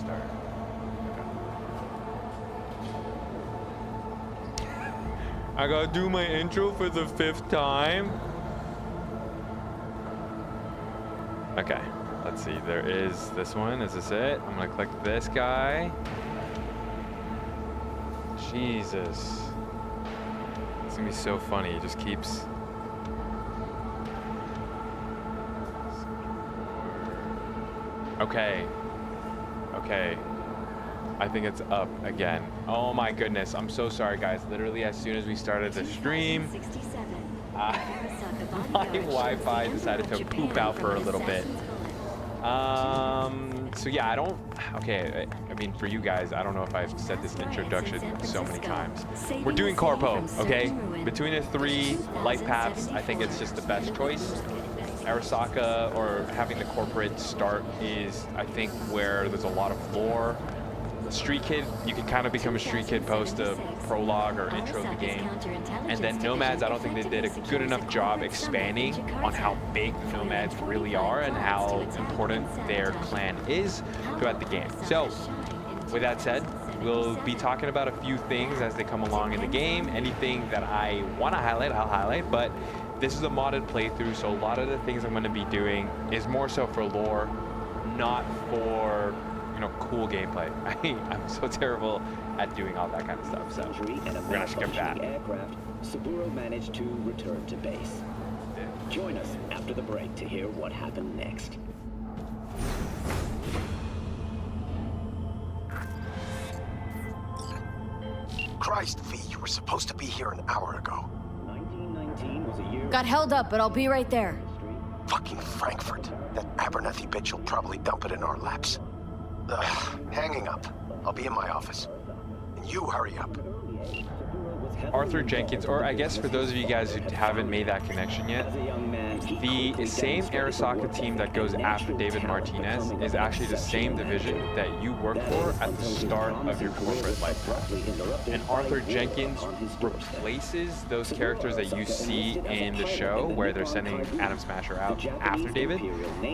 start. Okay. I gotta do my intro for the 5th time. Okay, let's see. There is this one. Is this it? I'm gonna click this guy. Jesus. It's gonna be so funny. It just keeps. Okay. Okay. I think it's up again. Oh my goodness. I'm so sorry, guys. Literally, as soon as we started the stream, my Wi-Fi decided to poop out for a little bit. So yeah, I don't. Okay, I mean, for you guys, I don't know if I've said this introduction so many times. We're doing Corpo, okay? Between the 3 life paths, I think it's just the best choice. Arasaka, or having the corporate start, is I think where there's a lot of lore. Street Kid, you can kind of become a Street Kid post a prologue or intro of the game. And then Nomads, I don't think they did a good enough job expanding on how big Nomads really are and how important their clan is throughout the game. So, with that said, we'll be talking about a few things as they come along in the game. Anything that I want to highlight, I'll highlight, but this is a modded playthrough, so a lot of the things I'm going to be doing is more so for lore, not for, you know, cool gameplay. I'm so terrible at doing all that kind of stuff, so we're gonna skip that. Aircraft, Saburo managed to return to base. Join us after the break to hear what happened next. Christ, V, you were supposed to be here an hour ago. 1919 was a year. Got held up, but I'll be right there. Fucking Frankfurt. That Abernathy bitch will probably dump it in our laps. Ugh, hanging up. I'll be in my office. And you hurry up. Arthur Jenkins, or I guess for those of you guys who haven't made that connection yet, the same Arasaka team that goes after David Martinez is actually the same division that you work for at the start of your corporate life. And Arthur Jenkins replaces those characters that you see in the show where they're sending Adam Smasher out after David.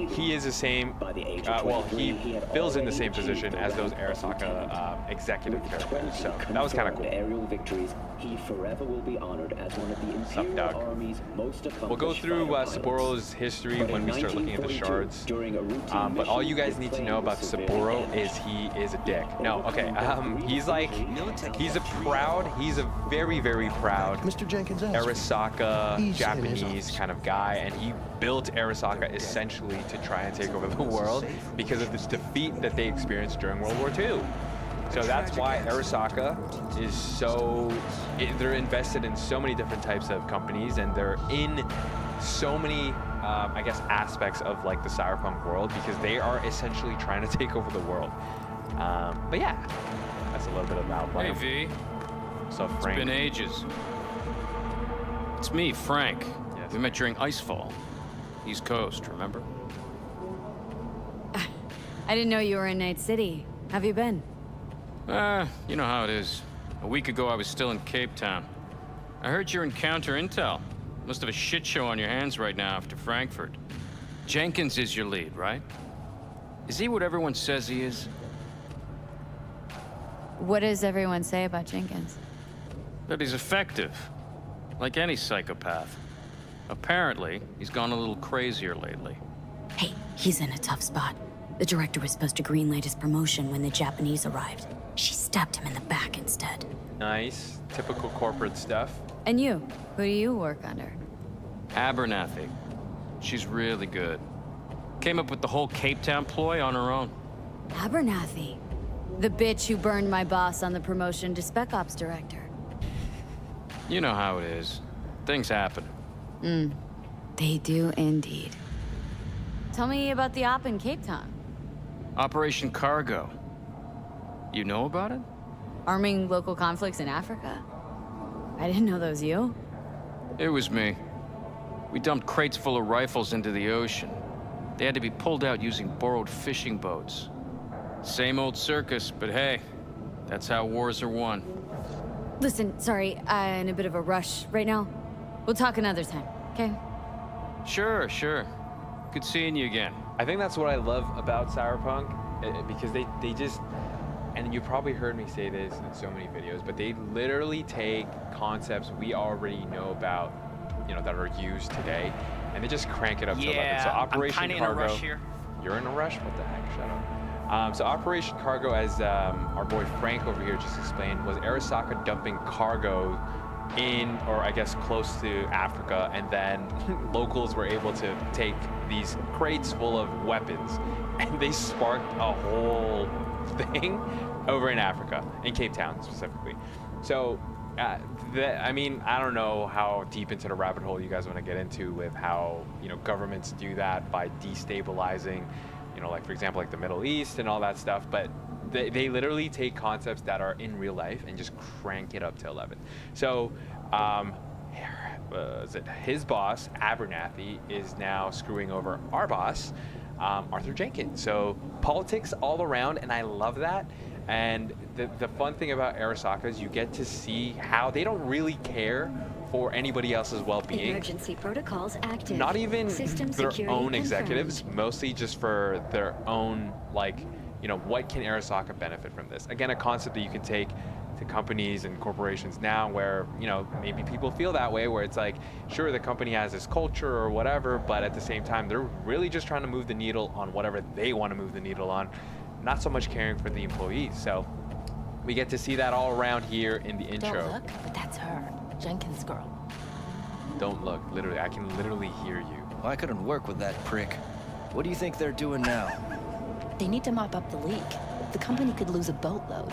He is the same, well, he fills in the same position as those Arasaka executive characters, so that was kind of cool. Aerial victories, he forever will be honored as one of the Imperial Army's most accomplished. We'll go through Saburo's history when we start looking at the shards. But all you guys need to know about Saburo is he is a dick. No, okay. He's like, he's a very, very proud Mr. Jenkins Arasaka Japanese kind of guy, and he built Arasaka essentially to try and take over the world because of this defeat that they experienced during World War II. So that's why Arasaka is so, they're invested in so many different types of companies, and they're in so many, I guess, aspects of like the Cyberpunk world, because they are essentially trying to take over the world. But yeah, that's a little bit of outline. Hey V. So Frank. It's been ages. It's me, Frank. Yes. We met during Icefall. East Coast, remember? I didn't know you were in Night City. Have you been? You know how it is. A week ago, I was still in Cape Town. I heard you're in counter intel. Must have a shit show on your hands right now after Frankfurt. Jenkins is your lead, right? Is he what everyone says he is? What does everyone say about Jenkins? That he's effective. Like any psychopath. Apparently, he's gone a little crazier lately. Hey, he's in a tough spot. The director was supposed to greenlight his promotion when the Japanese arrived. She stabbed him in the back instead. Nice, typical corporate stuff. And you? Who do you work under? Abernathy. She's really good. Came up with the whole Cape Town ploy on her own. Abernathy. The bitch who burned my boss on the promotion to Spec Ops Director. You know how it is. Things happen. They do indeed. Tell me about the op in Cape Town. Operation Cargo. You know about it? Arming local conflicts in Africa? I didn't know that was you. It was me. We dumped crates full of rifles into the ocean. They had to be pulled out using borrowed fishing boats. Same old circus, but hey, that's how wars are won. Listen, sorry, I'm in a bit of a rush right now. We'll talk another time, okay? Sure. Good seeing you again. I think that's what I love about Cyberpunk because they just, and you probably heard me say this in so many videos, but they literally take concepts we already know about, you know, that are used today, and they just crank it up to 11. So Operation I'm kinda Cargo. in a rush here. You're in a rush? What the heck? Shut up. So Operation Cargo, as our boy Frank over here just explained, was Arasaka dumping cargo in, or I guess close to Africa, and then locals were able to take these crates full of weapons, and they sparked a whole thing over in Africa, in Cape Town specifically. So, I mean, I don't know how deep into the rabbit hole you guys want to get into with how, you know, governments do that by destabilizing, you know, like for example, like the Middle East and all that stuff, but they literally take concepts that are in real life and just crank it up to 11. So, is it his boss, Abernathy, is now screwing over our boss, Arthur Jenkins. So politics all around, and I love that. And the fun thing about Arasaka is you get to see how they don't really care for anybody else's well-being. Emergency protocols active. Not even System their security own confirmed. executives, mostly just for their own, like, you know, what can Arasaka benefit from this? Again, a concept that you can take to companies and corporations now where, you know, maybe people feel that way, where it's like, sure, the company has this culture or whatever, but at the same time, they're really just trying to move the needle on whatever they want to move the needle on, not so much caring for the employees. So we get to see that all around here in the intro. Don't look, but that's her, Jenkins' girl. Don't look, literally, I can literally hear you. I couldn't work with that prick. What do you think they're doing now? They need to mop up the leak. The company could lose a boatload.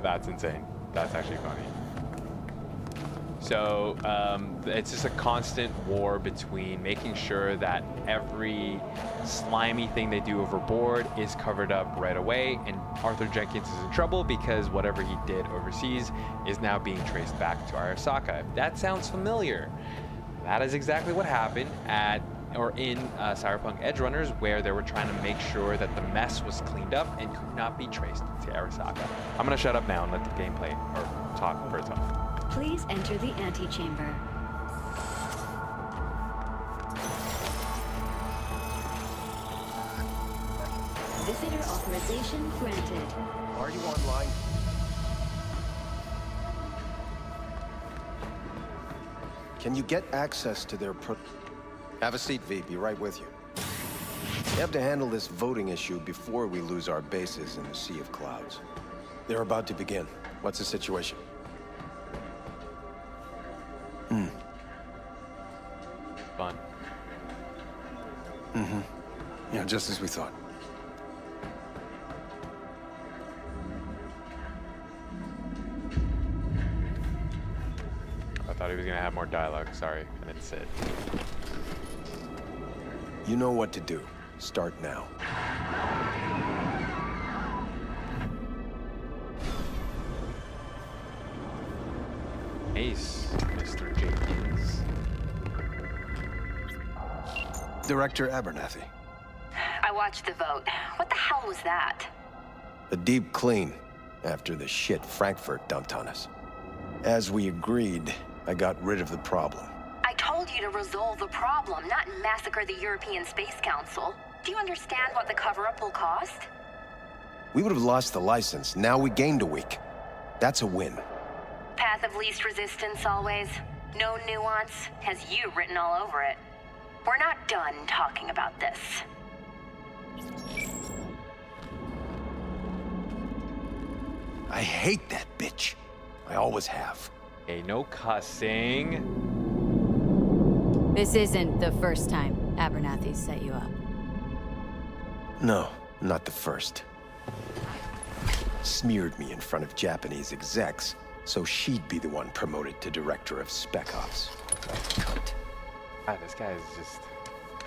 That's insane. That's actually funny. So it's just a constant war between making sure that every slimy thing they do overboard is covered up right away, and Arthur Jenkins is in trouble because whatever he did overseas is now being traced back to Arasaka. If that sounds familiar, that is exactly what happened in Cyberpunk Edge Runners, where they were trying to make sure that the mess was cleaned up and could not be traced to Arasaka. I'm gonna shut up now and let the gameplay or talk for itself. Please enter the antechamber. Visitor authorization granted. Are you online? Can you get access to their Have a seat, V. Be right with you. We have to handle this voting issue before we lose our bases in the sea of clouds. They're about to begin. What's the situation? Fun. Yeah, just as we thought. I thought he was gonna have more dialogue, sorry, and it's it. You know what to do. Start now. Ace, Mr. Jenkins. Director Abernathy. I watched the vote. What the hell was that? A deep clean after the shit Frankfurt dumped on us. As we agreed, I got rid of the problem. I told you to resolve the problem, not massacre the European Space Council. Do you understand what the cover-up will cost? We would have lost the license. Now we gained a week. That's a win. Path of least resistance always. No nuance. Has you written all over it. We're not done talking about this. I hate that bitch. I always have. Hey, no cussing. This isn't the first time Abernathy set you up. No, not the first. Smeared me in front of Japanese execs, so she'd be the one promoted to Director of Spec Ops. Cunt. God, this guy is just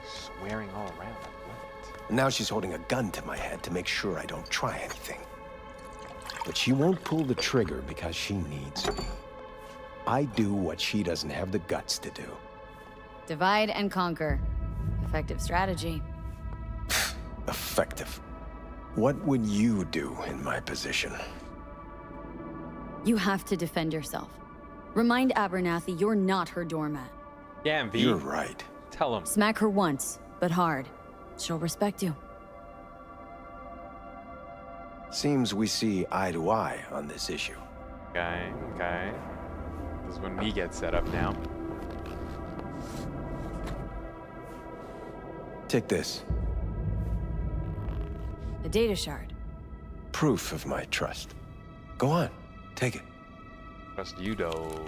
swearing all around. What? And now she's holding a gun to my head to make sure I don't try anything. But she won't pull the trigger because she needs me. I do what she doesn't have the guts to do. Divide and conquer. Effective strategy. Effective. What would you do in my position? You have to defend yourself. Remind Abernathy you're not her doormat. Yeah, V. You're right. Tell him. Smack her once, but hard. She'll respect you. Seems we see eye to eye on this issue. Okay, okay. This is when we get set up now. Take this. A data shard. Proof of my trust. Go on, take it. Trust you, though.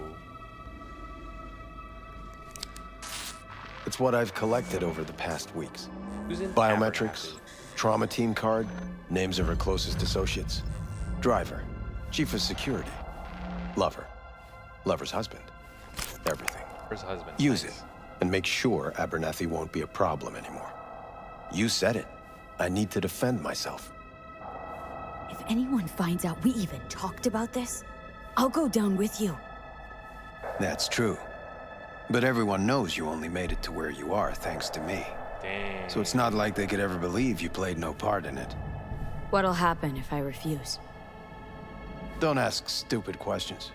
It's what I've collected over the past weeks. Who's in Biometrics, trauma team card, names of her closest associates. Driver, chief of security, lover, lover's husband. Everything. Where's husband? Use Nice. it, and make sure Abernathy won't be a problem anymore. You said it. I need to defend myself. If anyone finds out we even talked about this, I'll go down with you. That's true. But everyone knows you only made it to where you are thanks to me. Dang. So it's not like they could ever believe you played no part in it. What'll happen if I refuse? Don't ask stupid questions.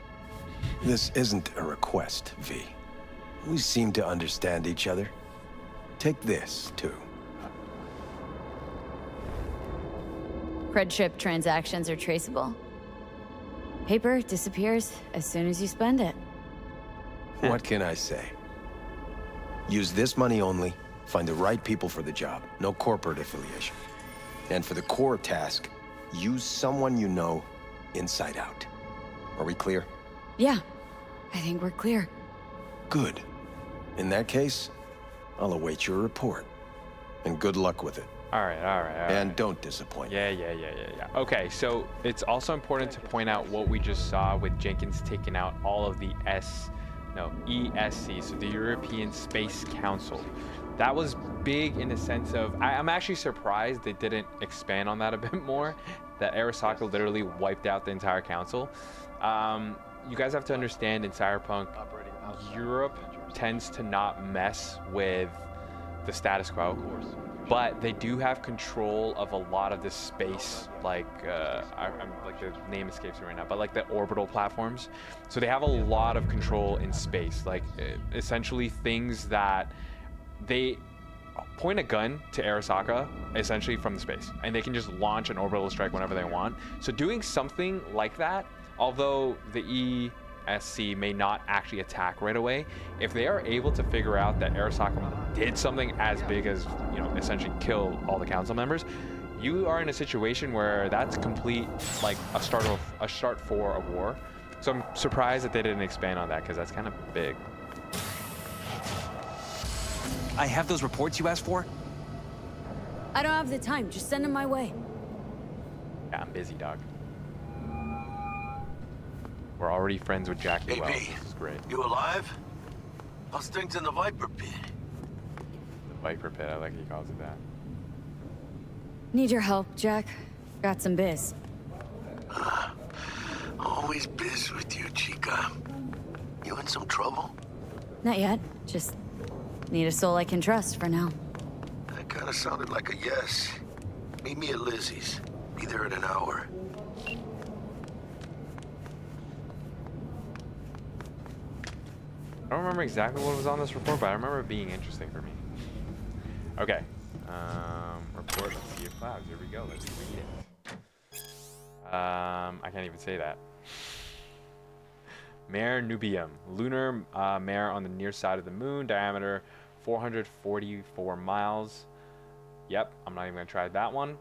This isn't a request, V. We seem to understand each other. Take this, too. Cred chip transactions are traceable. Paper disappears as soon as you spend it. What can I say? Use this money only, find the right people for the job, no corporate affiliation. And for the core task, use someone you know inside out. Are we clear? Yeah, I think we're clear. Good. In that case, I'll await your report. And good luck with it. All right, all right, all right. And don't disappoint. Yeah. Okay, so it's also important to point out what we just saw with Jenkins taking out all of the ESC, so the European Space Council. That was big in the sense of, I'm actually surprised they didn't expand on that a bit more, that Arasaka literally wiped out the entire council. You guys have to understand, in Cyberpunk, Europe tends to not mess with the status quo, but they do have control of a lot of the space, like I'm like, the name escapes me right now, but like the orbital platforms. So they have a lot of control in space, like essentially things that they point a gun to Arasaka essentially from the space, and they can just launch an orbital strike whenever they want. So doing something like that, although the ESC may not actually attack right away, if they are able to figure out that Arasaka did something as big as, you know, essentially kill all the council members, you are in a situation where that's complete, like a start for a war. So I'm surprised that they didn't expand on that, because that's kind of big. I have those reports you asked for? I don't have the time, just send them my way. Yeah, I'm busy, dog. We're already friends with Jackie. Hey, well, B, this is great. you alive? How's things in the Viper pit? The Viper pit, I like he calls it that. Need your help, Jack. Got some biz. Always biz with you, Chica. You in some trouble? Not yet, just need a soul I can trust for now. That kind of sounded like a yes. Meet me at Lizzie's. Be there in an hour. I don't remember exactly what was on this report, but I remember it being interesting for me. Okay. Report of Sea of Clouds. Here we go. Let's read it. I can't even say that. Mare Nubium. Lunar mare on the near side of the moon. Diameter 444 miles. Yep, I'm not even going to try that one.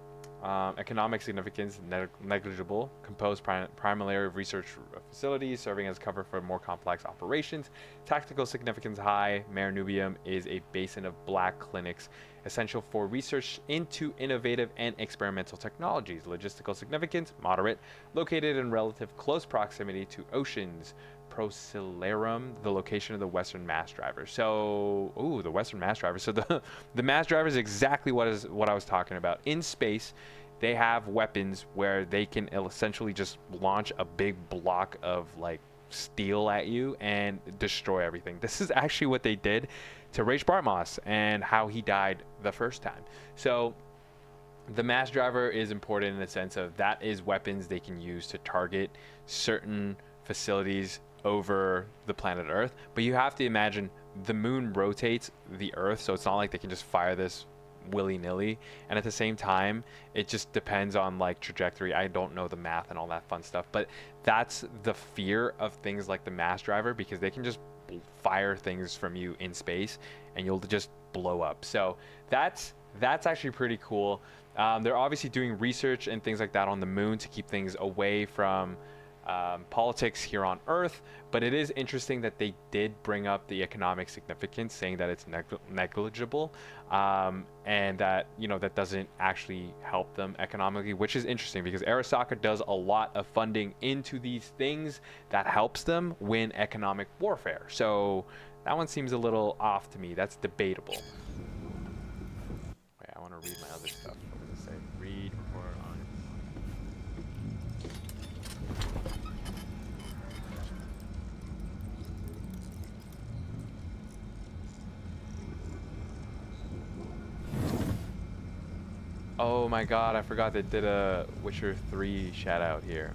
Economic significance negligible. Composed primarily of research facilities, serving as cover for more complex operations. Tactical significance high. Mare Nubium is a basin of black clinics essential for research into innovative and experimental technologies. Logistical significance moderate. Located in relative close proximity to oceans. Procelerum, the location of the Western mass driver. So, ooh, the Western mass driver. So the mass driver is exactly what I was talking about. In space, they have weapons where they can essentially just launch a big block of like steel at you and destroy everything. This is actually what they did to Rage Bartmoss and how he died the first time. So the mass driver is important in the sense of that is weapons they can use to target certain facilities over the planet Earth. But you have to imagine the moon rotates the Earth, so it's not like they can just fire this willy-nilly, and at the same time it just depends on like trajectory. I don't know the math and all that fun stuff, but that's the fear of things like the mass driver, because they can just fire things from you in space and you'll just blow up. So that's actually pretty cool. They're obviously doing research and things like that on the moon to keep things away from politics here on Earth, but it is interesting that they did bring up the economic significance, saying that it's negligible, and that, you know, that doesn't actually help them economically, which is interesting because Arasaka does a lot of funding into these things that helps them win economic warfare. So that one seems a little off to me. That's debatable. Wait, I want to read my other stuff. What does it say? Read report on. Oh my god, I forgot they did a Witcher 3 shout out here.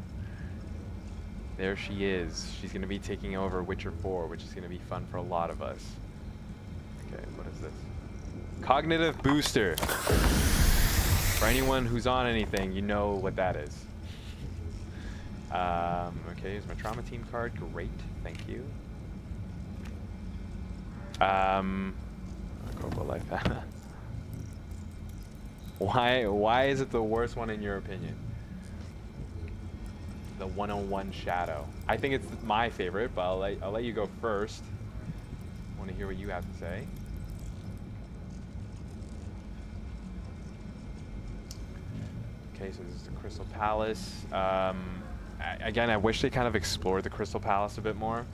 There she is. She's going to be taking over Witcher 4, which is going to be fun for a lot of us. Okay, what is this? Cognitive booster. For anyone who's on anything, you know what that is. Okay, here's my trauma team card. Great, thank you. Corporal life. Why is it the worst one in your opinion? The 101 Shadow. I think it's my favorite, but I'll let you go first. I want to hear what you have to say. Okay, so this is the Crystal Palace. Again, I wish they kind of explored the Crystal Palace a bit more.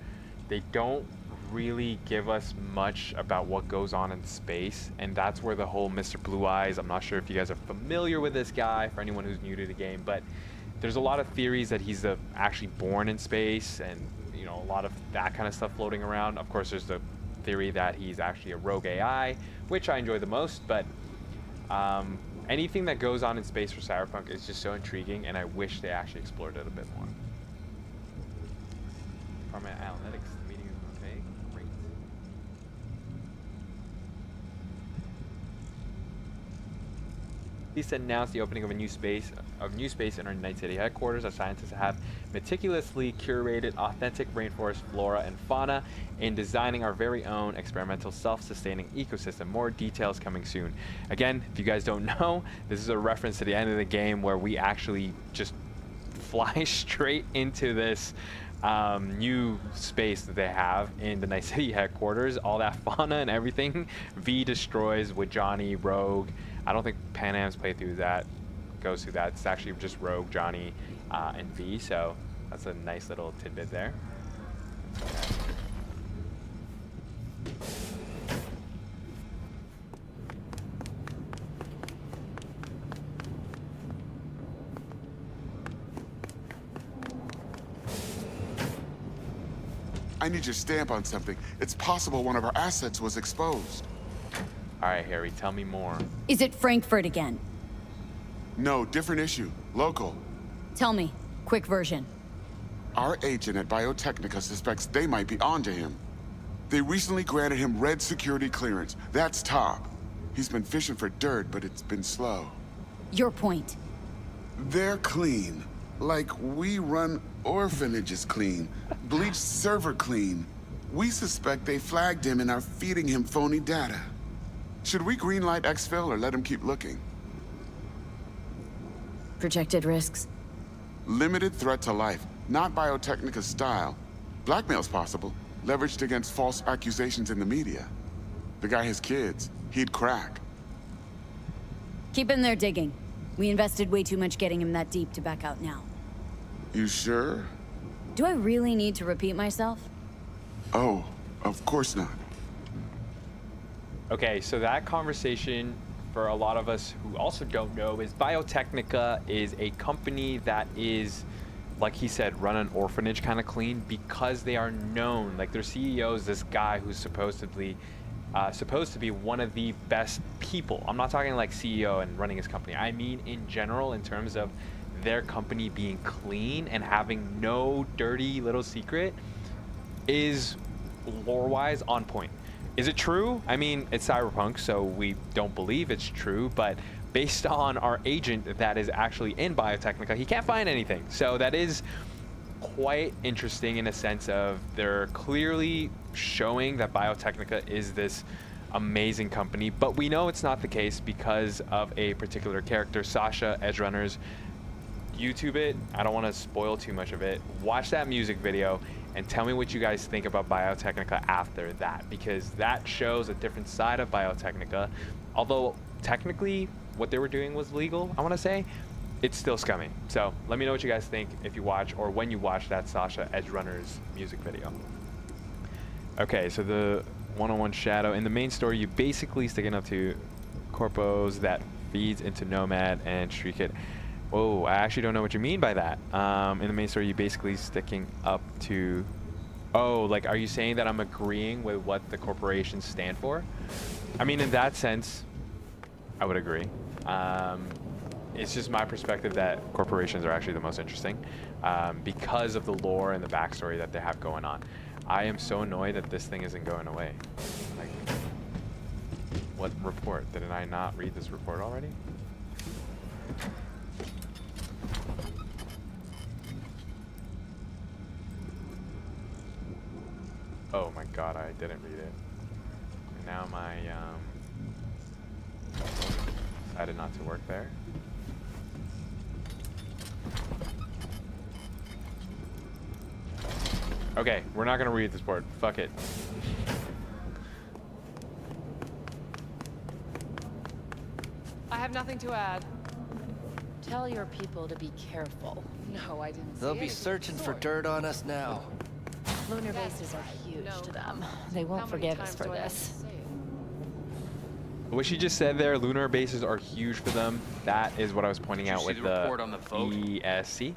They don't really give us much about what goes on in space, and that's where the whole Mr. Blue Eyes, I'm not sure if you guys are familiar with this guy, for anyone who's new to the game, but there's a lot of theories that he's actually born in space, and you know, a lot of that kind of stuff floating around. Of course, there's the theory that he's actually a rogue AI, which I enjoy the most, but anything that goes on in space for Cyberpunk is just so intriguing, and I wish they actually explored it a bit more. Department of Analytics, the meeting is okay. Great. Police announced the opening of new space in our Night City headquarters. Our scientists have meticulously curated authentic rainforest flora and fauna in designing our very own experimental self-sustaining ecosystem. More details coming soon. Again, if you guys don't know, this is a reference to the end of the game where we actually just fly straight into this new space that they have in the Night City headquarters. All that fauna and everything V destroys with Johnny, Rogue. I don't think Pan Am's goes through that. It's actually just Rogue, Johnny, and V, so that's a nice little tidbit there. I need your stamp on something. It's possible one of our assets was exposed. All right, Harry, tell me more. Is it Frankfurt again? No, different issue. Local. Tell me. Quick version. Our agent at Biotechnica suspects they might be onto him. They recently granted him red security clearance. That's top. He's been fishing for dirt, but it's been slow. Your point. They're clean. Like we run orphanages clean. Bleached server clean. We suspect they flagged him and are feeding him phony data. Should we greenlight exfil or let him keep looking? Projected risks? Limited threat to life, not Biotechnica's style. Blackmail's possible, leveraged against false accusations in the media. The guy has kids. He'd crack. Keep him there digging. We invested way too much getting him that deep to back out now. You sure? Do I really need to repeat myself? Oh, of course not. Okay, so that conversation, for a lot of us who also don't know, is Biotechnica is a company that is, like he said, run an orphanage kind of clean because they are known. Like their CEO is this guy who's supposed to be one of the best people. I'm not talking like CEO and running his company. I mean in general, in terms of their company being clean and having no dirty little secret, is lore-wise on point. Is it true? I mean, it's Cyberpunk, so we don't believe it's true, but based on our agent that is actually in Biotechnica, he can't find anything. So that is quite interesting in a sense of they're clearly showing that Biotechnica is this amazing company, but we know it's not the case because of a particular character, Sasha Edgerunners. YouTube it. I don't want to spoil too much of it. Watch that music video and tell me what you guys think about Biotechnica after that, because that shows a different side of Biotechnica. Although technically what they were doing was legal, I want to say, it's still scummy. So let me know what you guys think if you watch or when you watch that Sasha Edgerunners music video. Okay, so the one-on-one shadow in the main story, you basically sticking up to corpos that feeds into Nomad and Shriek It. Whoa, I actually don't know what you mean by that. In the main story, you basically sticking up to... Oh, like, are you saying that I'm agreeing with what the corporations stand for? I mean, in that sense, I would agree. It's just my perspective that corporations are actually the most interesting because of the lore and the backstory that they have going on. I am so annoyed that this thing isn't going away. Like, what report? Did I not read this report already? Oh my god, I didn't read it. And now my decided not to work there. Okay, we're not gonna read this board. Fuck it. I have nothing to add. Tell your people to be careful. No, I didn't. They'll be searching for dirt on us now. Lunar bases are huge to them. They won't forgive us for this. What she just said there, lunar bases are huge for them. That is what I was pointing out with the report on the vote? ESC.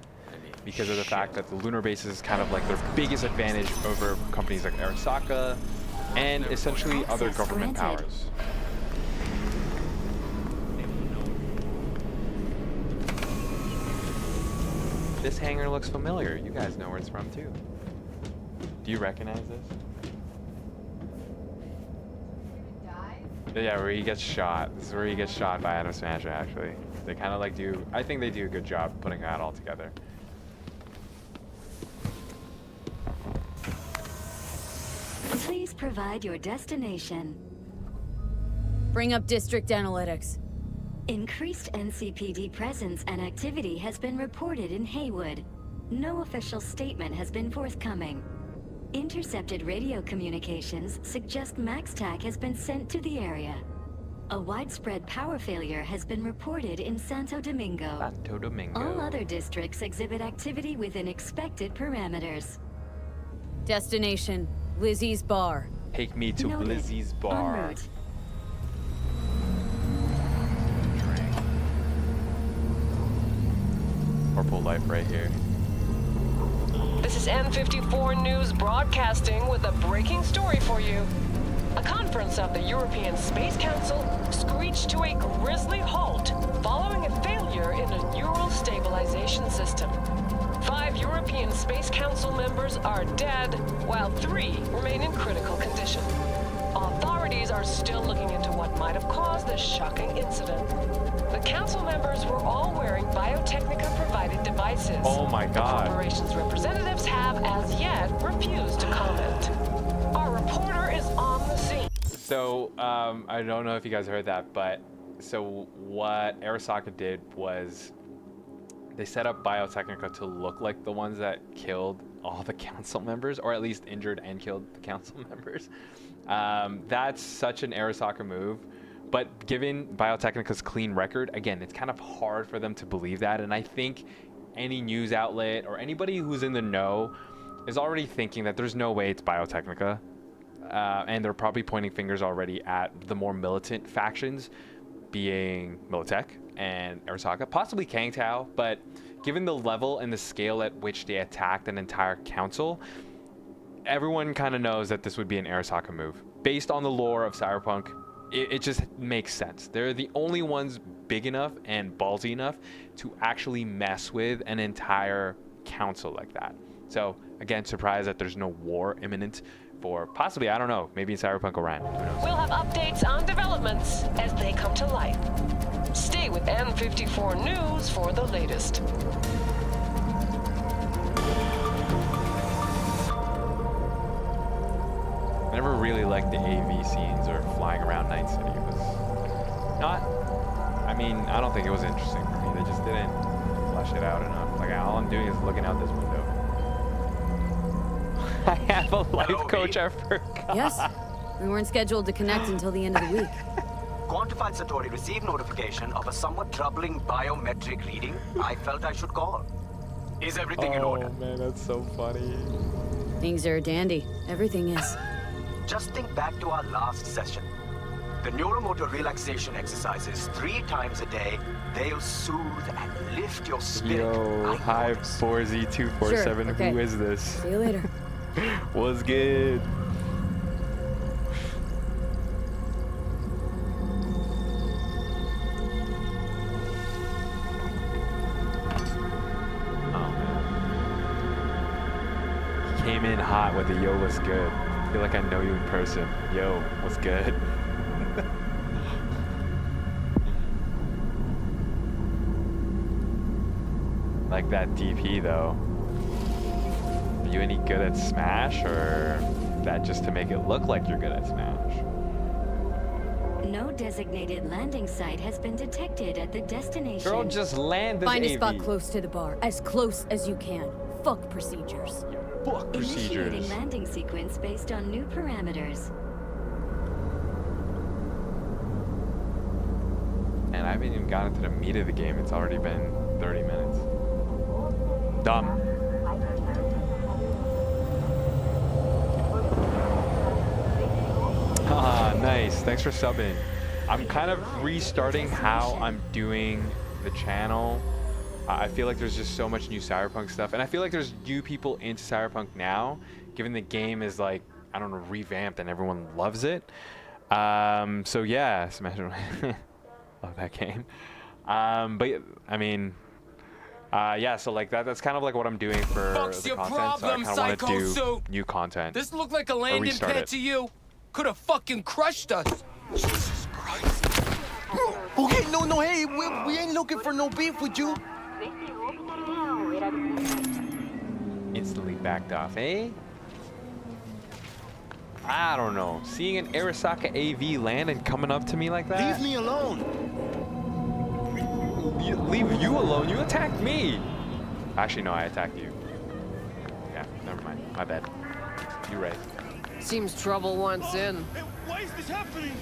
Because of the fact that the lunar base is kind of like their biggest advantage over companies like Arasaka and essentially other government powers. This hangar looks familiar. You guys know where it's from too. Do you recognize this? Yeah, where he gets shot. This is where he gets shot by Adam Smasher, actually. They kind of like do, I think they do a good job putting that all together. Please provide your destination. Bring up district analytics. Increased NCPD presence and activity has been reported in Haywood. No official statement has been forthcoming. Intercepted radio communications suggest MaxTac has been sent to the area. A widespread power failure has been reported in Santo Domingo. Santo Domingo. All other districts exhibit activity within expected parameters. Destination, Lizzie's Bar. Take me to Noted. Lizzie's Bar. En route. Purple life right here. This is N54 News broadcasting with a breaking story for you. A conference of the European Space Council screeched to a grisly halt following a failure in a neural stabilization system. 5 European Space Council members are dead, while 3 remain in critical condition. Authorities are still looking into what might have caused this shocking incident. The council members were all wearing Biotechnica-provided devices. Oh my god. The corporation's representatives have, as yet, refused to comment. Our reporter is on the scene. So, I don't know if you guys heard that, but so what Arasaka did was they set up Biotechnica to look like the ones that killed all the council members, or at least injured and killed the council members. That's such an Arasaka move. But given Biotechnica's clean record, again, it's kind of hard for them to believe that. And I think any news outlet or anybody who's in the know is already thinking that there's no way it's Biotechnica. And they're probably pointing fingers already at the more militant factions, being Militech and Arasaka, possibly Kang Tao. But given the level and the scale at which they attacked an entire council, everyone kind of knows that this would be an Arasaka move. Based on the lore of Cyberpunk, it just makes sense. They're the only ones big enough and ballsy enough to actually mess with an entire council like that. So again, surprised that there's no war imminent for possibly, I don't know, maybe in Cyberpunk Orion. Who knows? We'll have updates on developments as they come to light. Stay with N54 News for the latest. I never really liked the AV scenes or flying around Night City. It was not, I mean, I don't think it was interesting for me. They just didn't flesh it out enough. Like, all I'm doing is looking out this window. I have a life coach, I forgot. Yes. We weren't scheduled to connect until the end of the week. Quantified Satori received notification of a somewhat troubling biometric reading. I felt I should call. Is everything in order? Oh man, that's so funny. Things are dandy. Everything is. Just think back to our last session. The neuromotor relaxation exercises 3 times a day. They'll soothe and lift your spirit. Yo, hi 4Z247. Sure, okay. Who is this? See you later. What's good? Came in hot with the yo, what's good? I feel like I know you in person. Yo, what's good? Like that DP though. Are you any good at Smash, or that just to make it look like you're good at Smash? No designated landing site has been detected at the destination. Girl, just land this Find a AV. spot close to the bar. As close as you can. Fuck procedures. Fuck procedures. Initiating landing sequence based on new parameters. And I haven't even gotten to the meat of the game. It's already been 30 minutes. Dumb. Ah, nice. Thanks for subbing. I'm kind of restarting how I'm doing the channel. I feel like there's just so much new Cyberpunk stuff, and I feel like there's new people into Cyberpunk now, given the game is like, I don't know, revamped and everyone loves it. So yeah, Smash. Love that game. But I mean, yeah. So like that's kind of like what I'm doing for Fuck's the your content. problem, so I kind of want to do Psycho new content. This looked like a landing restart pad it. to you. Could have fucking crushed us. Jesus Christ. Okay, no, hey, we ain't looking for no beef with you. Instantly backed off, eh? I don't know. Seeing an Arasaka AV land and coming up to me like that? Leave me alone. Leave you alone? You attacked me. Actually, no, I attacked you. Yeah, never mind. My bad. You're right. Seems trouble wants in. Why is this happening?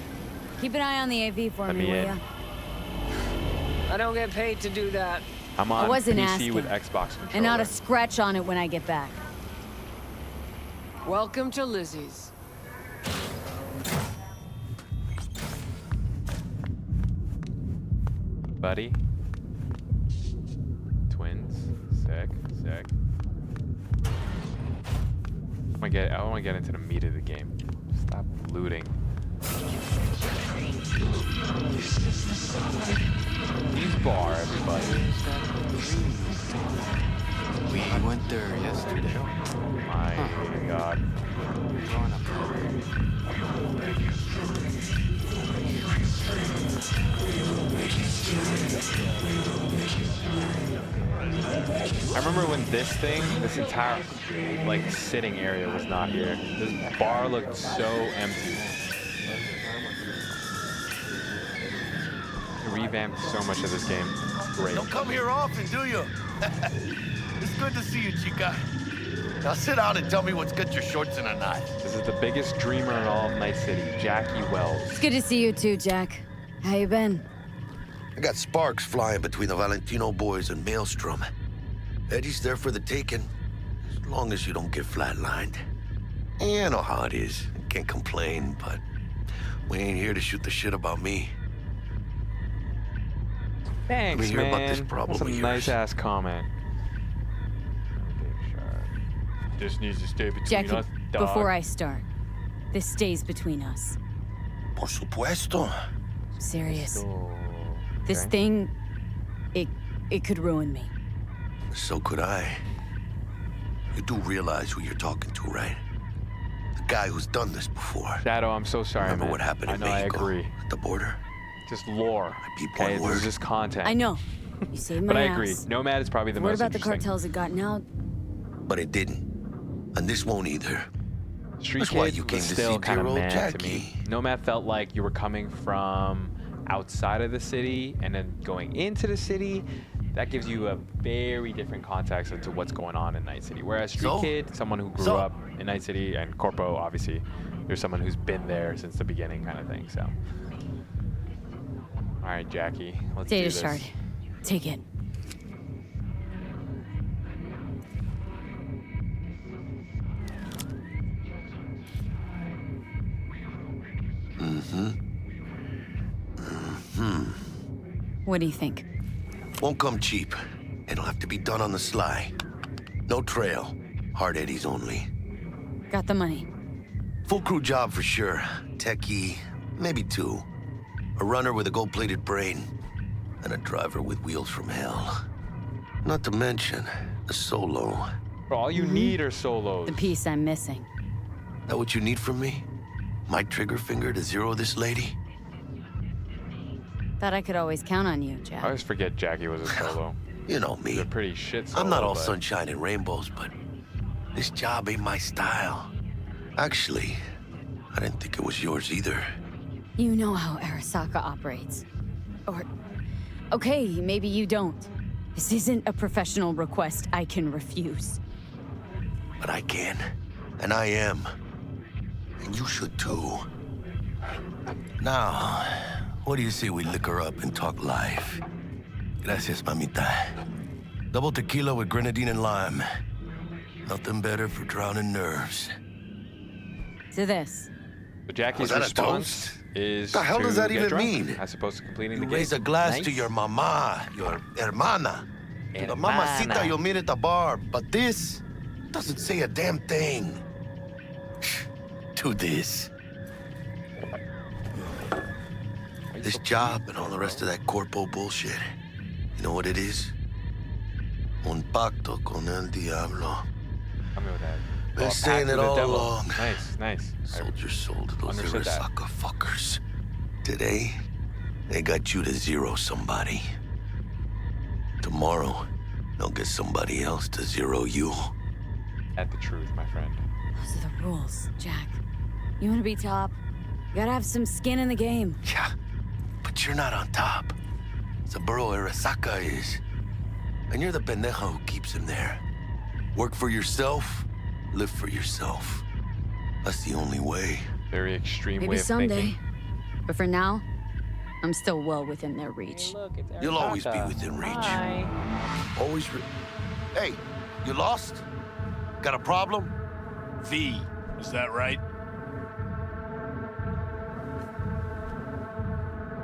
Keep an eye on the AV for Let me, me will in. ya? I don't get paid to do that. I'm on wasn't PC asking. with Xbox controller. And not a scratch on it when I get back. Welcome to Lizzie's. Buddy. Twins. Sick. I want to get into the meat of the game. Stop looting. Use bar, everybody. We went there yesterday. My God. I remember when this entire like sitting area was not here. This bar looked so empty. They revamped so much of this game. It's great. Don't come here often, do you? It's good to see you, Chica. Now sit down and tell me what's got your shorts in a knot. This is the biggest dreamer in all of Night City, Jackie Wells. It's good to see you too, Jack. How you been? I got sparks flying between the Valentino boys and Maelstrom. Eddie's there for the taking, as long as you don't get flatlined. Yeah, I know how it is. Can't complain, but we ain't here to shoot the shit about me. Thanks, Let me hear man. about this problem That's a of yours. nice-ass comment. This needs to stay between Jackie, us, dog. before I start, this stays between us. Por supuesto. I'm serious. So, This okay. thing, it could ruin me. So could I. You do realize who you're talking to, right? The guy who's done this before. Shadow, I'm so sorry, Remember man. what happened I in know, I Mexico? agree. At the border? Just lore. Okay, this is just content. I know. You saved my But I ass. agree. Nomad is probably the What most about the interesting. cartels that gotten out? But it didn't. And this won't either. Street That's why Kid you came was to still see kind of dear old mad to Jackie. me. Nomad felt like you were coming from outside of the city and then going into the city. That gives you a very different context into what's going on in Night City. Whereas Street Kid, someone who grew up in Night City, and Corpo, obviously, there's someone who's been there since the beginning kind of thing, so. All right, Jackie, let's do Data this. shard. Take it. What do you think? Won't come cheap. It'll have to be done on the sly. No trail. Hard eddies only. Got the money. Full crew job for sure. Techie, maybe two. A runner with a gold-plated brain. And a driver with wheels from hell. Not to mention, a solo. Bro, all you need are solos. The piece I'm missing. That what you need from me? My trigger finger to zero this lady? Thought I could always count on you, Jack. I always forget Jackie was a solo. You know me. He's a pretty shit solo. I'm not all but- sunshine and rainbows, but this job ain't my style. Actually, I didn't think it was yours either. You know how Arasaka operates. Or... Okay, maybe you don't. This isn't a professional request I can refuse. But I can. And I am. And you should too. Now, what do you say we liquor up and talk life? Gracias, mamita. Double tequila with grenadine and lime. Nothing better for drowning nerves. To this. So Jackie's Was that a response toast? is The hell to does that get even drunk, mean? as opposed to completing You the game. raise a glass Nice. to your mama, your hermana. To the Hermana. mamacita you'll meet at the bar. But this doesn't say a damn thing. Do this. This job and all the rest of that corpo bullshit. You know what it is? Un pacto con el diablo. Tell me what that. Been Oh, saying pact it with the all devil. along. Nice, nice. Sold your soul to those Understood that. Arasaka fuckers. Today, they got you to zero somebody. Tomorrow, they'll get somebody else to zero you. At the truth, my friend. Those are the rules, Jack. You want to be top? You gotta have some skin in the game. Yeah, but you're not on top. Saburo Arasaka is. And you're the pendejo who keeps him there. Work for yourself, live for yourself. That's the only way. Very extreme Maybe way of someday. thinking. But for now, I'm still well within their reach. You'll always be within reach. Always. Hey, you lost? Got a problem? V, is that right?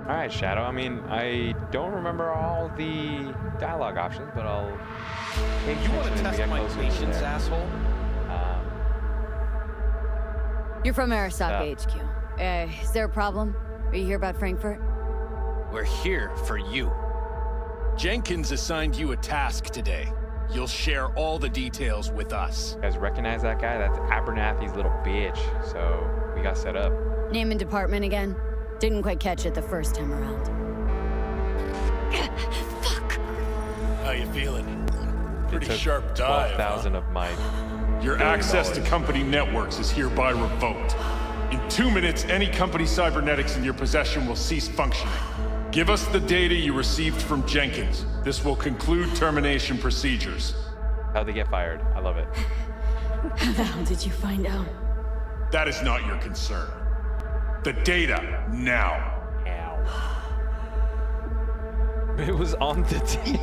All right, Shadow. I mean, I don't remember all the dialogue options, but I'll. You want to test my patience, asshole? You're from Arasaka HQ. Is there a problem? Are you here about Frankfurt? We're here for you. Jenkins assigned you a task today. You'll share all the details with us. You guys recognize that guy? That's Abernathy's little bitch. So we got set up. Name and department again? Didn't quite catch it the first time around. How you feeling? Pretty took sharp dive. 12,000 of my. Your access to company networks is hereby revoked. In 2 minutes, any company cybernetics in your possession will cease functioning. Give us the data you received from Jenkins. This will conclude termination procedures. How'd they get fired? I love it. How the hell did you find out? That is not your concern. The data, now. It was on the team.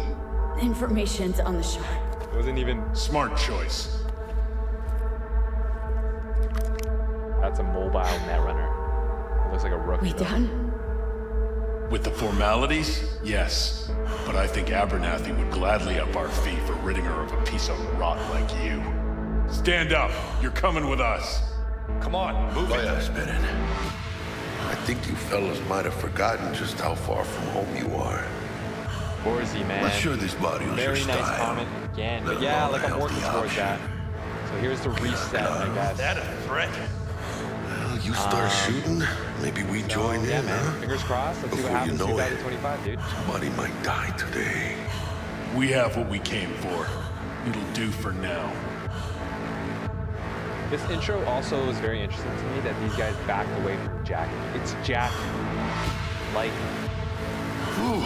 Information's on the shard. It wasn't even. Smart choice. That's a mobile netrunner. It looks like a rookie. We done? With the formalities, yes. But I think Abernathy would gladly up our fee for ridding her of a piece of rot like you. Stand up. You're coming with us. Come on, move it. Spinning. I think you fellas might have forgotten just how far from home you are. Borzy, man. Not sure this body was your Very nice style. comment again. Let But yeah, alone like a I'm working healthy towards option. that. So here's the reset, I guess. That a threat? you start shooting, maybe we join Yeah, in, man. huh? Fingers crossed. Let's see what Before you happens in know it, 2025, dude. somebody might die today. We have what we came for. It'll do for now. This intro also is very interesting to me that these guys backed away from Jack. It's Jack. Like, Whew,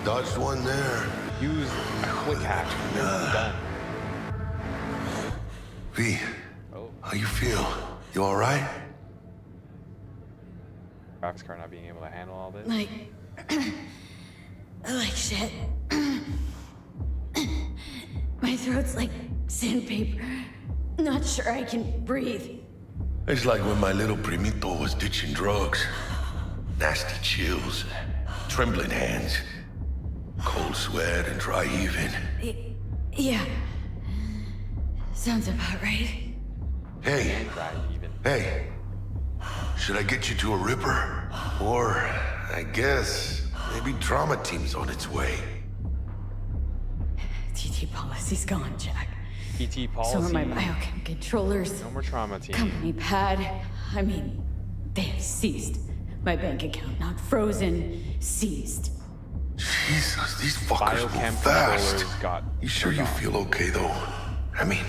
dodged one there. use a quick hack. You're done. V, how you feel? You all right? Graphics card not being able to handle all this. Like shit. My throat's like sandpaper. Not sure I can breathe. It's like when my little primito was ditching drugs. Nasty chills, trembling hands, cold sweat and dry heaving. Yeah. Sounds about right. Hey, hey, should I get you to a Ripper? Or, I guess, maybe trauma team's on its way. TT policy's gone, Jack. PT policy. So are my biochem controllers. No more trauma team. Company pad. I mean, they have seized. My bank account not frozen, seized. Jesus, these fuckers move Biochem fast. controllers got You sure you feel okay, though? I mean...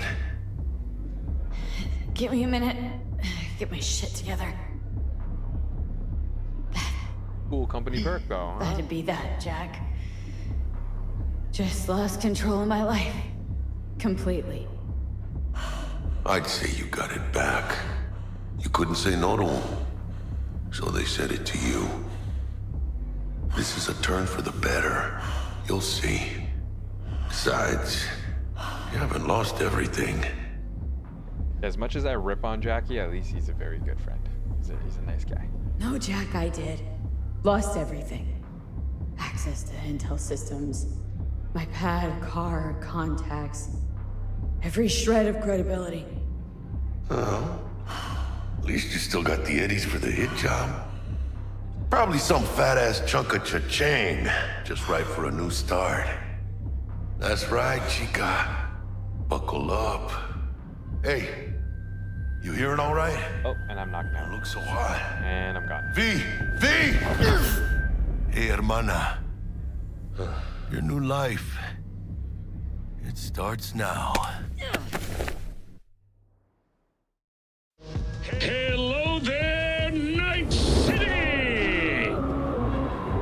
Give me a minute. Get my shit together. Cool company perk, though, huh? That'd be that, Jack. Just lost control of my life. Completely. I'd say you got it back. You couldn't say no to them. So they said it to you. This is a turn for the better. You'll see. Besides, you haven't lost everything. As much as I rip on Jackie, at least he's a very good friend. He's a nice guy. No, Jack, I did. Lost everything. Access to intel systems. My pad, car, contacts. Every shred of credibility. Oh. At least you still got the eddies for the hit job. Probably some fat-ass chunk of cha-ching. Just right for a new start. That's right, chica. Buckle up. Hey, you hearing all right? Oh, and I'm knocked out. Look so hot. And I'm gone. V! Hey, hermana. Your new life. It starts now. Hello there, Night City!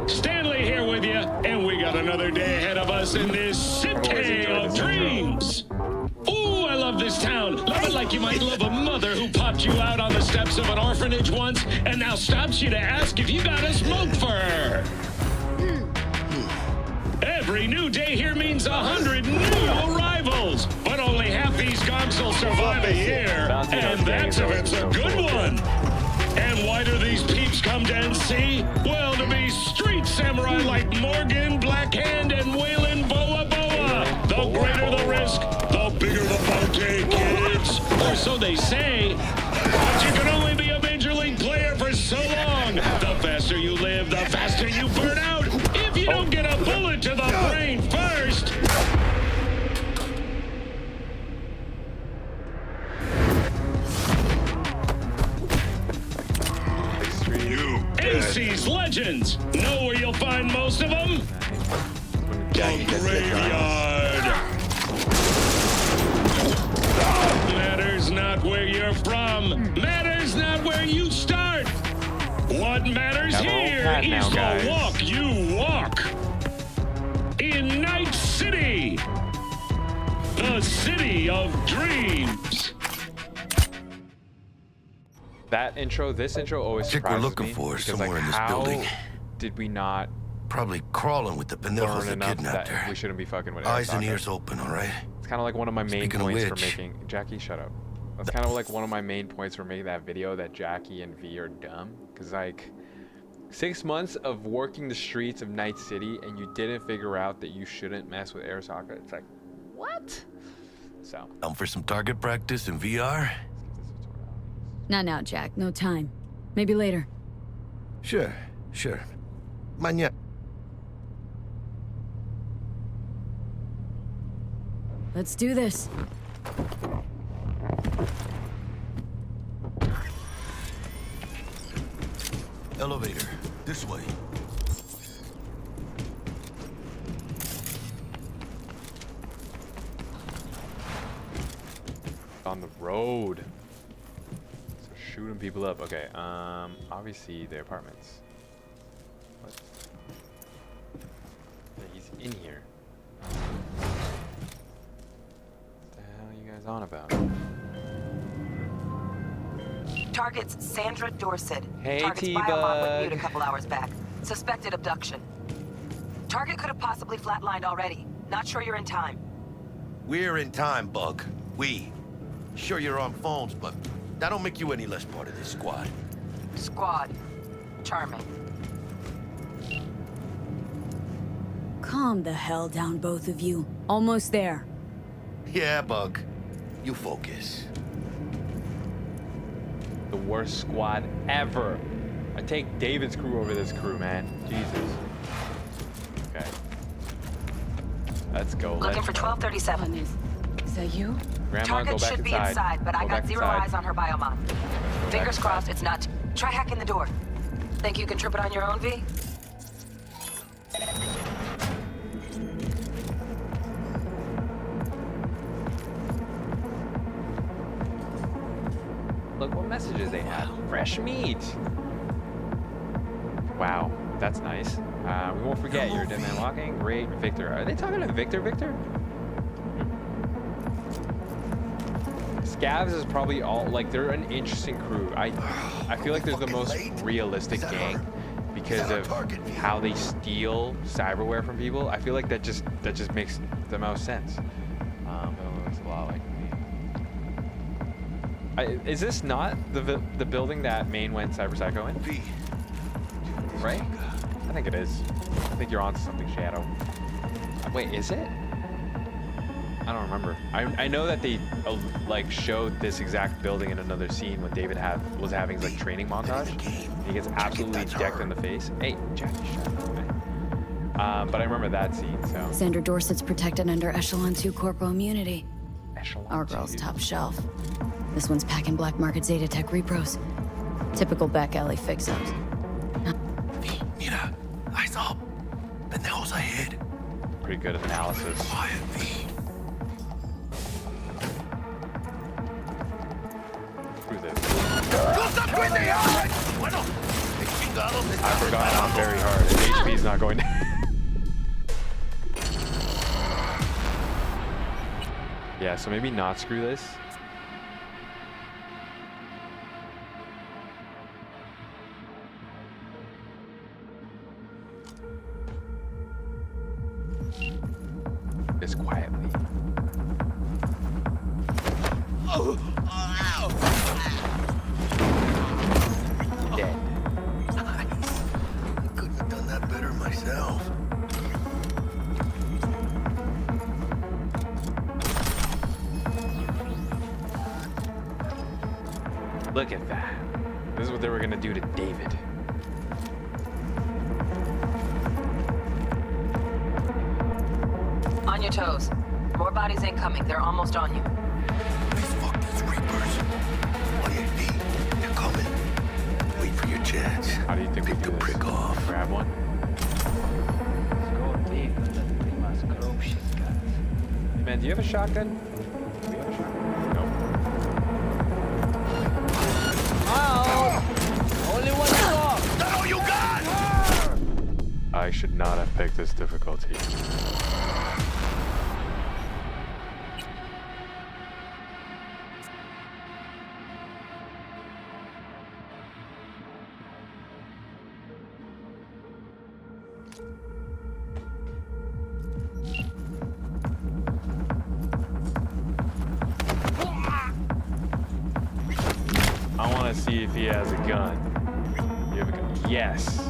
Stanley here with you, and we got another day ahead of us in this city of dreams. Ooh, I love this town. Love it like you might love a mother who popped you out on the steps of an orphanage once and now stops you to ask if you got a smoke for her. Every new day here means 100 new arrivals, but only half these gonks will survive a year, and that's if it's a good one. And why do these peeps come to NC? Well, to be street samurai like Morgan, Blackhand, and Waylon Boa Boa. The greater the risk, the bigger the bounty, kids. Or so they say. But you can only be a major league player for so long. The faster you live, the faster you burn out. If you don't get a bullet to the brain first. NC's legends. Know where you'll find most of them? The graveyard. Matters not where you're from. Matters not where you start. What matters here is the walk you walk. In Night City, the city of dreams. That intro, this intro always Chick we're surprises looking me for because, somewhere like, in this how building. Did we not Probably crawling with the pendejos learn that enough kidnapped that her. we shouldn't be fucking with Eyes and Arasaka? ears open, all right? It's kind of like one of my main Speaking of points for which- making... Jackie, shut up. That's kind of like one of my main points for making that video, that Jackie and V are dumb. Because, like, 6 months of working the streets of Night City and you didn't figure out that you shouldn't mess with Arasaka. It's like, what? So. For some target practice in VR? Not now, Jack. No time. Maybe later. Sure. Mañana. Let's do this. Elevator. This way. On the road. So shooting people up. Okay, obviously the apartments. What? Yeah, he's in here. What the hell are you guys on about? Target's Sandra Dorset. Hey, Target's T-Bug. biomod went mute a couple hours back. Suspected abduction. Target could have possibly flatlined already. Not sure you're in time. We're in time, Bug. We. Sure you're on phones, but that don't make you any less part of this squad. Squad. Charming. Calm the hell down, both of you. Almost there. Yeah, Bug. You focus. The worst squad ever. I take David's crew over this crew, man. Jesus. Okay. Let's go. Looking for 1237. Is that you? Grandma, Target go back should be inside. inside, but I Go got back zero inside. eyes on her biomod. Fingers inside. crossed it's not. Try hacking the door. Think you can trip it on your own, V? Look what messages they have. Fresh meat. Wow, that's nice. We won't forget you're a dead man walking. Great, Victor. Are they talking to Victor? Scavs is probably all like they're an interesting crew. I feel like they're the most realistic gang because of how they steal cyberware from people. I feel like that just makes the most sense. It looks a lot like me. Is this not the building that Maine went Cyber Psycho in? Right? I think it is. I think you're onto something, Shadow. Wait, is it? I don't remember. I know that they like showed this exact building in another scene when David was having his like training montage. He gets absolutely decked in the face. Hey, Jackie, shut up, man. But I remember that scene. So Sandra Dorset's protected under Echelon 2 corpo immunity. Echelon Our girl's top shelf. This one's packing black market Zeta Tech repros. Typical back alley fix-ups. Mira, eyes up. Pendejos ahead. Pretty good analysis. Quiet, V. Through this. I forgot I'm very hard. His HP's not going down. Yeah, so maybe not screw this. This quietly. Dead. I couldn't have done that better myself. Look at that. This is what they were gonna do to David. On your toes. More bodies incoming. They're almost on you. Fuck these Reapers. Oh yeah, V, they're coming. Wait for your chance. How do you think we do this? Prick off. Grab one? Hey man, do you have a shotgun? Do you have a shotgun? Nope. Only one song. That's all you got! I should not have picked this difficulty. I want to see if he has a gun. You have a gun? Yes.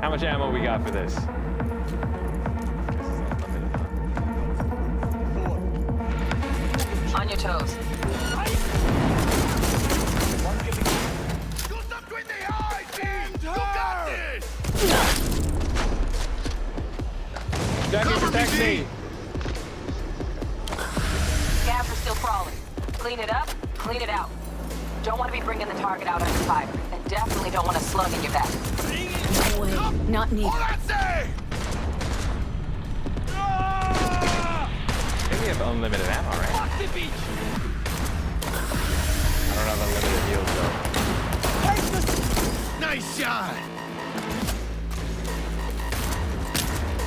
How much ammo we got for this? On your toes. Shoot them between the eyes, V! Protect me! Scabs are still crawling. Clean it up, clean it out. Don't want to be bringing the target out under fire, and definitely don't want a slug in your back. No way. Not needed. I think we have unlimited ammo, right? Fuck the beach! I don't have unlimited heals though. Nice shot!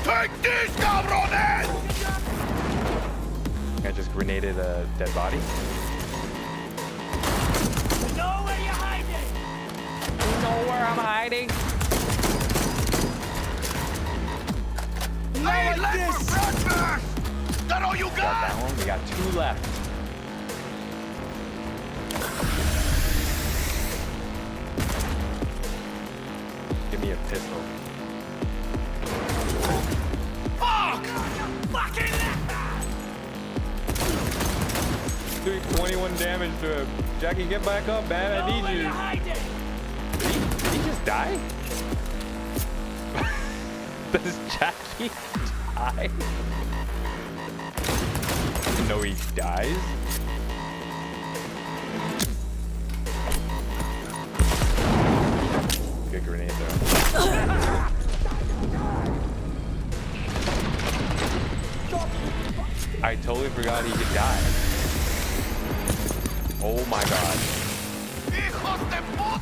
Take this, cabrones! I just grenaded a dead body. You know where you're hiding! You know where I'm hiding? Hey, let's for breakfast! Is that all you Got got? that one. We got 2 left. Give me a pistol. Fuck! Fucking Doing 21 damage to him. Jackie, get back up, man. I need you. Did he just die? Does Jackie die? No, he dies. Good grenade though. I totally forgot he could die. Oh my god.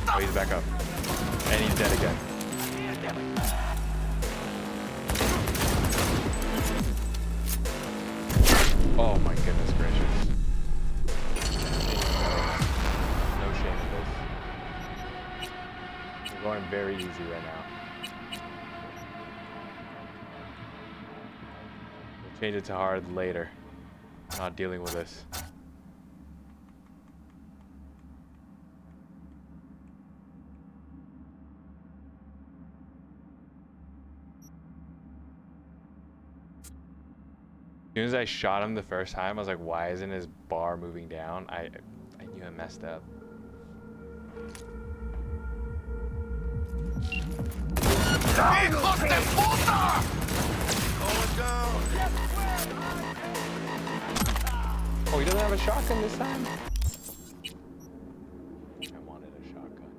Oh, he's back up. And he's dead again. Oh my goodness gracious. No shame in this. We're going very easy right now. We'll change it to hard later. Not dealing with this. As soon as I shot him the first time, I was like, why isn't his bar moving down? I knew I messed up. Oh, he doesn't have a shotgun this time? I wanted a shotgun.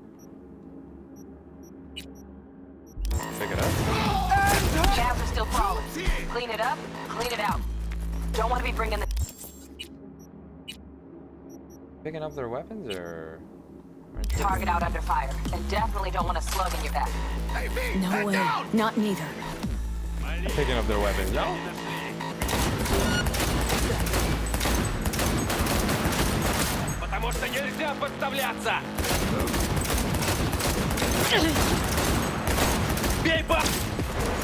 Pick it up. Scabs are still crawling. Clean it up, clean it out. Don't want to be bringing the... Picking up their weapons or... target out under fire, and definitely don't want a slug in your back. No way. Not neither. Picking up their weapons, no? Потому что нельзя подставляться! Бей баб!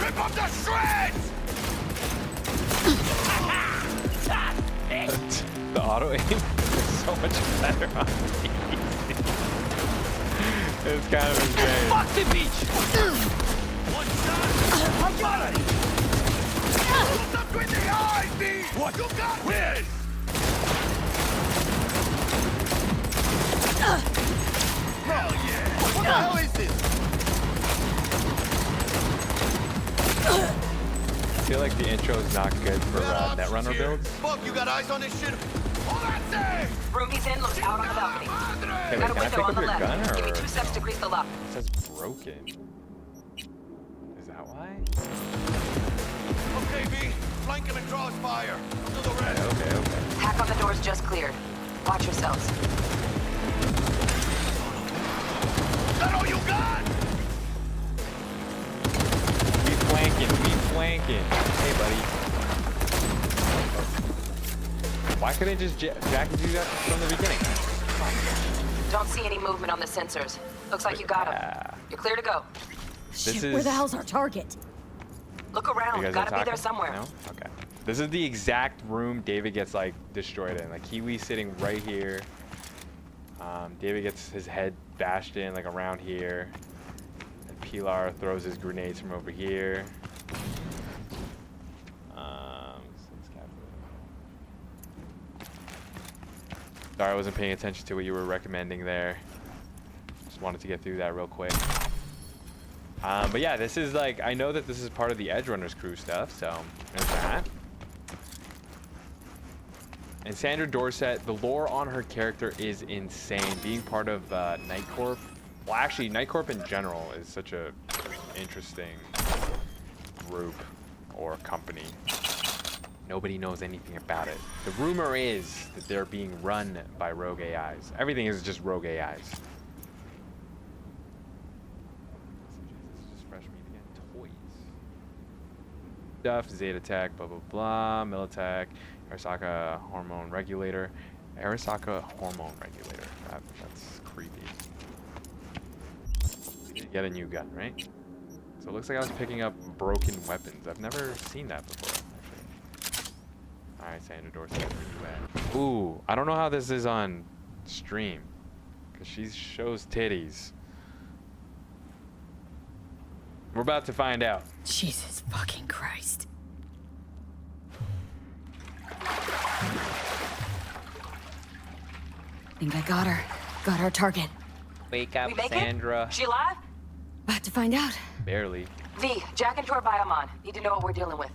Rip up the shreds! The auto aim is so much better on these. It's kind of insane. Fuck the beach! One shot! I got it! What's up with the eyes, B? What? You got this! Hell yeah! What the hell is this? I feel like the intro is not good for Netrunner builds. Fuck, you got eyes on this shit? Room he's in looks out on the balcony. Hey, Got a wait, can I window pick on up the your left. gun or? Give me 2 steps to grease the lock. It says broken. Is that why? Okay, B. Flank him and crossfire. To the rest. Okay. Hack on the doors just cleared. Watch yourselves. Is that all you got? We flanking. Hey, buddy. Why couldn't just Jackie do that from the beginning? Don't see any movement on the sensors. Looks like you got him. You're clear to go. Shit, where the hell's our target? Look around. Gotta be there somewhere. No? Okay. This is the exact room David gets like destroyed in. Like Kiwi's sitting right here. David gets his head bashed in like around here. And Pilar throws his grenades from over here. Sorry, I wasn't paying attention to what you were recommending there. Just wanted to get through that real quick. But yeah, this is like, I know that this is part of the Edge Runners crew stuff, so there's that. And Sandra Dorset, the lore on her character is insane. Being part of Night Corp, well, actually, Night Corp in general is such a interesting group or company. Nobody knows anything about it. The rumor is that they're being run by rogue AIs. Everything is just rogue AIs. Just fresh meat again. Toys. Stuff, Zeta Tech, blah, blah, blah. Militech, Arasaka hormone regulator. Arasaka hormone regulator. That's creepy. You get a new gun, right? So it looks like I was picking up broken weapons. I've never seen that before. Alright, Sandra Dorset, where you at? Ooh, I don't know how this is on stream. Because she shows titties. We're about to find out. Jesus fucking Christ. Think I got her. Got our target. Wake up, We make Sandra. it? She alive? About to find out. Barely. V, Jack and Tor Biomon. Need to know what we're dealing with.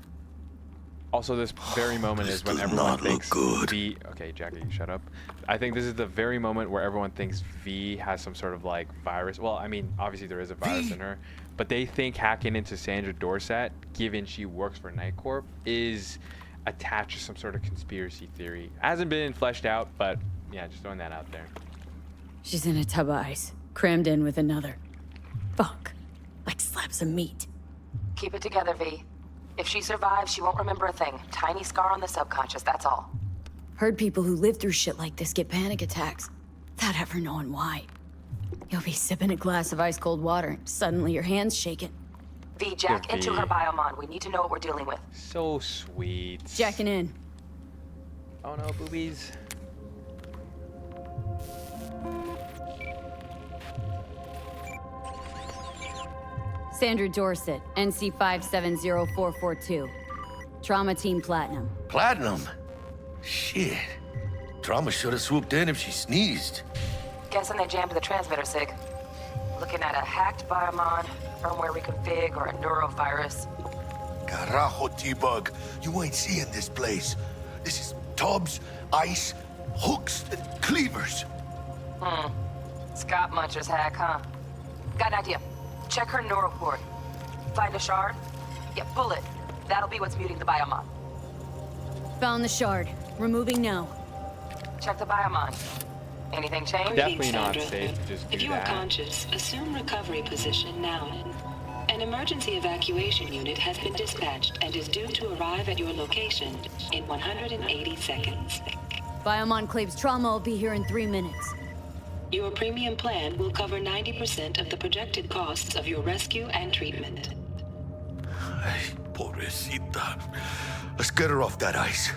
Also, this very moment is when everyone thinks V... Okay, Jackie, shut up. I think this is the very moment where everyone thinks V has some sort of, like, virus. Well, I mean, obviously there is a virus in her. But they think hacking into Sandra Dorset, given she works for Night Corp, is attached to some sort of conspiracy theory. Hasn't been fleshed out, but, yeah, just throwing that out there. She's in a tub of ice, crammed in with another. Fuck. Like slabs of meat. Keep it together, V. If she survives, she won't remember a thing. Tiny scar on the subconscious, that's all. Heard people who live through shit like this get panic attacks, without ever knowing why. You'll be sipping a glass of ice-cold water, and suddenly your hand's shaking. V, Jack Good into V. her Biomon. We need to know what we're dealing with. So sweet. Jacking in. Oh no, boobies. Sandra Dorset, NC 570442. Trauma Team Platinum. Platinum? Shit. Trauma should have swooped in if she sneezed. Guessing they jammed the transmitter, Sig. Looking at a hacked Biomon, firmware reconfig, or a neurovirus. Carajo, T-Bug. You ain't seeing this place. This is tubs, ice, hooks, and cleavers. Scott Muncher's hack, huh? Got an idea. Check her neural port. Find a shard? Yeah, pull it. That'll be what's muting the Biomon. Found the shard. Removing now. Check the Biomon. Anything change? Definitely not safe to just do If you are that. conscious, assume recovery position now. An emergency evacuation unit has been dispatched and is due to arrive at your location in 180 seconds. Biomon claims trauma will be here in 3 minutes. Your premium plan will cover 90% of the projected costs of your rescue and treatment. Ay, pobrecita. Let's get her off that ice.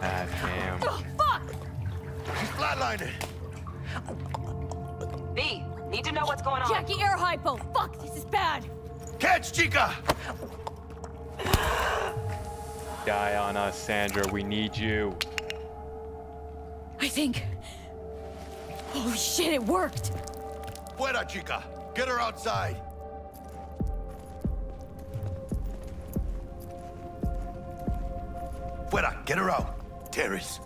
Ah, damn. Oh, fuck! She's flatlining. V, need to know what's going on. Jackie, air hypo! Fuck, this is bad! Catch, chica! Die on us, Sandra. We need you. I think... Holy shit, it worked! Fuera, chica. Get her outside. Fuera, get her out. Terrace.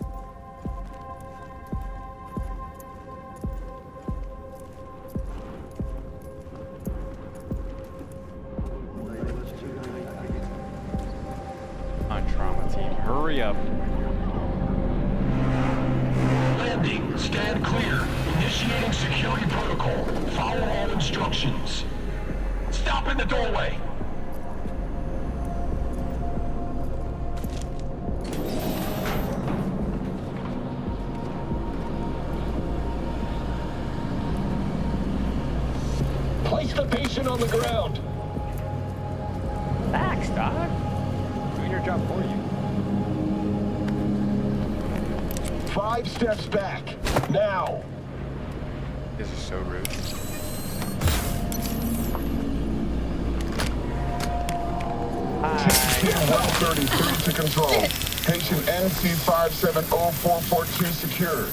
On trauma team. Hurry up. Landing. Stand clear. Initiating security protocol. Follow all instructions. Stop in the doorway. Place the patient on the ground. Thanks, Doc. Doing your job for you. 5 steps back. Now. This is so rude. Hi. 133 to control. Patient NC 570442 secured.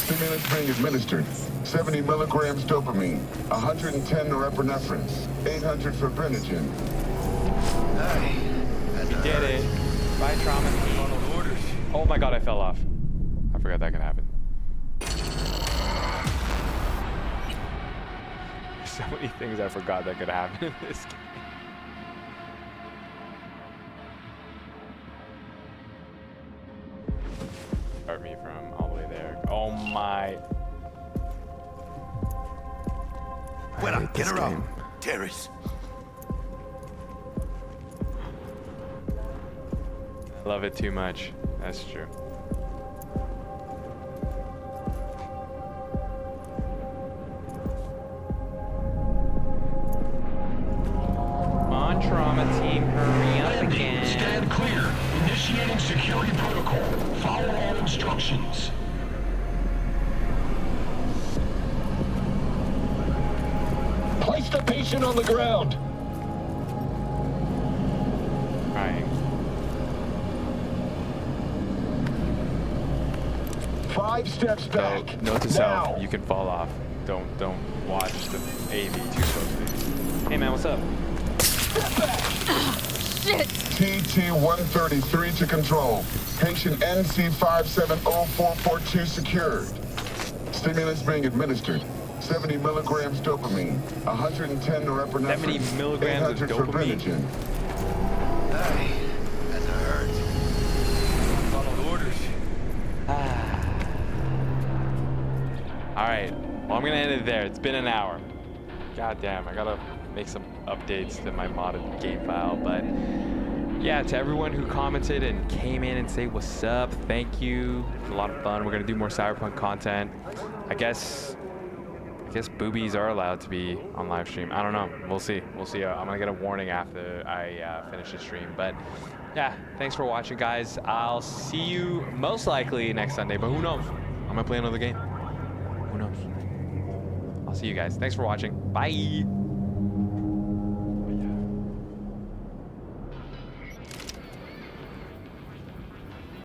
Stimulants being administered. 70 milligrams dopamine, 110 norepinephrine, 800 fibrinogen. We did it. Bye, trauma team. Oh my god, I fell off. I forgot that could happen. So many things I forgot that could happen in this game. Start me from all the way there. Oh my. Fuera, get her out. Terrace. I love it too much. That's true. Come on, trauma team, hurry up again. Stand clear. Initiating security protocol. Follow all instructions. Place the patient on the ground. Crying. 5 steps back. Note to self, you can fall off. Don't watch the AV too closely. Hey man, what's up? Shit! TT-133 to control. Patient NC570442 secured. Stimulants being administered. 70 milligrams dopamine, 110 norepinephrine, 70 milligrams of 800 dopamine. fibrinogen. Hey, that hurt. Followed orders. All right, well, I'm gonna end it there. It's been an hour. God damn, I gotta make some updates to my modded game file. But yeah, to everyone who commented and came in and say what's up, thank you. It was a lot of fun. We're gonna do more Cyberpunk content. I guess boobies are allowed to be on live stream. I don't know. We'll see. We'll see. I'm gonna get a warning after I finish the stream. But yeah, thanks for watching, guys. I'll see you most likely next Sunday, but who knows? I'm gonna play another game. Who knows? I'll see you guys. Thanks for watching. Bye.